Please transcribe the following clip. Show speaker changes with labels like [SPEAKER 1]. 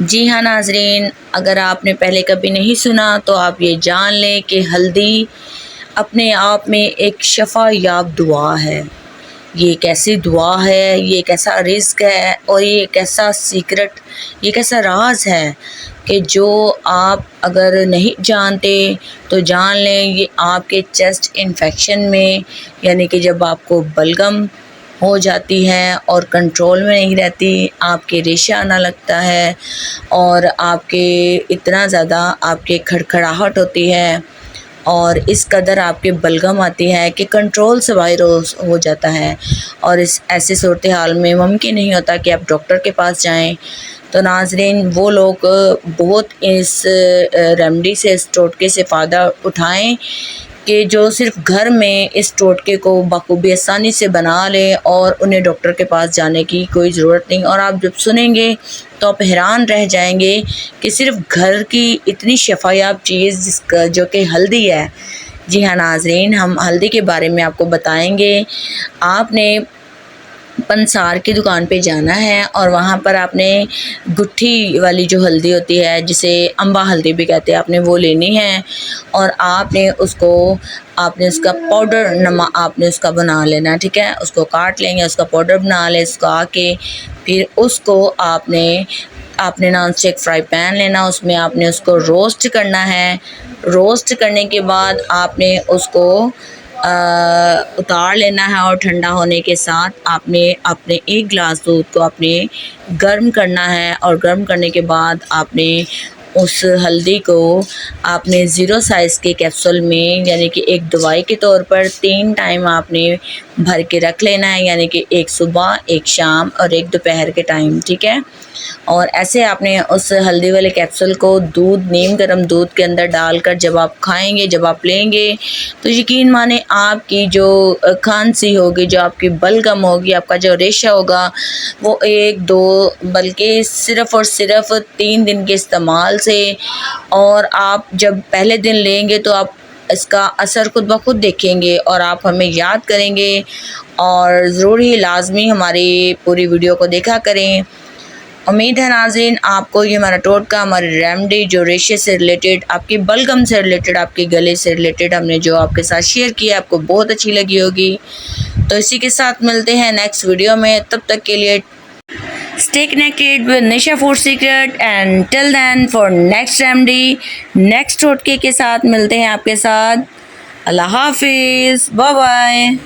[SPEAKER 1] जी हाँ नाज़रीन, अगर आपने पहले कभी नहीं सुना तो आप ये जान लें कि हल्दी अपने आप में एक शफ़ा याब दुआ है। ये एक ऐसी दुआ है, ये एक ऐसा रिज़्क़ है और ये एक ऐसा सीक्रेट, ये एक ऐसा राज है कि जो आप अगर नहीं जानते तो जान लें, ये आपके चेस्ट इन्फेक्शन में, यानी कि जब आपको बलगम हो जाती है और कंट्रोल में नहीं रहती, आपके रेशा आना लगता है और आपके इतना ज़्यादा आपके खड़खड़ाहट होती है और इस कदर आपके बलगम आती है कि कंट्रोल से बाहर हो जाता है। और इस ऐसी सूरत हाल में मुमकिन नहीं होता कि आप डॉक्टर के पास जाएं। तो नाज़रीन, वो लोग बहुत इस रेमेडी से, इस टोटके से फ़ायदा उठाएं कि जो सिर्फ घर में इस टोटके को बखूबी आसानी से बना लें और उन्हें डॉक्टर के पास जाने की कोई ज़रूरत नहीं। और आप जब सुनेंगे तो आप हैरान रह जाएंगे कि सिर्फ घर की इतनी शफ़ायाब चीज़ जिसका जो कि हल्दी है। जी हाँ नाज़रीन, हम हल्दी के बारे में आपको बताएंगे। आपने पंसार की दुकान पे जाना है और वहाँ पर आपने गुट्ठी वाली जो हल्दी होती है, जिसे अम्बा हल्दी भी कहते हैं, आपने वो लेनी है और आपने उसका पाउडर आपने उसका बना लेना है। ठीक है, उसको काट लेंगे, उसका पाउडर बना लें, उसका के फिर उसको आपने नॉन स्टिक फ्राई पैन लेना, उसमें आपने उसको रोस्ट करना है। रोस्ट करने के बाद आपने उसको उतार लेना है और ठंडा होने के साथ आपने अपने 1 गिलास दूध को आपने गर्म करना है और गर्म करने के बाद आपने उस हल्दी को आपने 0 साइज़ के कैप्सूल में, यानी कि एक दवाई के तौर पर 3 टाइम आपने भर के रख लेना है, यानी कि एक सुबह, एक शाम और एक दोपहर के टाइम। ठीक है, और ऐसे आपने उस हल्दी वाले कैप्सूल को नीम गर्म दूध के अंदर डालकर जब आप खाएंगे, जब आप लेंगे, तो यकीन माने आपकी जो खांसी होगी, जो आपकी बलगम होगी, आपका जो रेशा होगा, वो 1-2 बल्कि सिर्फ़ और सिर्फ 3 दिन के इस्तेमाल से, और आप जब पहले दिन लेंगे तो आप इसका असर खुद ब खुद देखेंगे और आप हमें याद करेंगे और ज़रूर ही लाजमी हमारी पूरी वीडियो को देखा करें। उम्मीद है नाज़रीन, आपको ये हमारा टोटका, हमारी रेमेडी जो रेशे से रिलेटेड, आपकी बलगम से रिलेटेड, आपके गले से रिलेटेड हमने जो आपके साथ शेयर किया, आपको बहुत अच्छी लगी होगी। तो इसी के साथ मिलते हैं नेक्स्ट वीडियो में। तब तक के लिए stay connected with Nisha food secret and till then for next remedy, next टोटके के साथ मिलते हैं आपके साथ। अल्लाह हाफिज़, बाय बाय।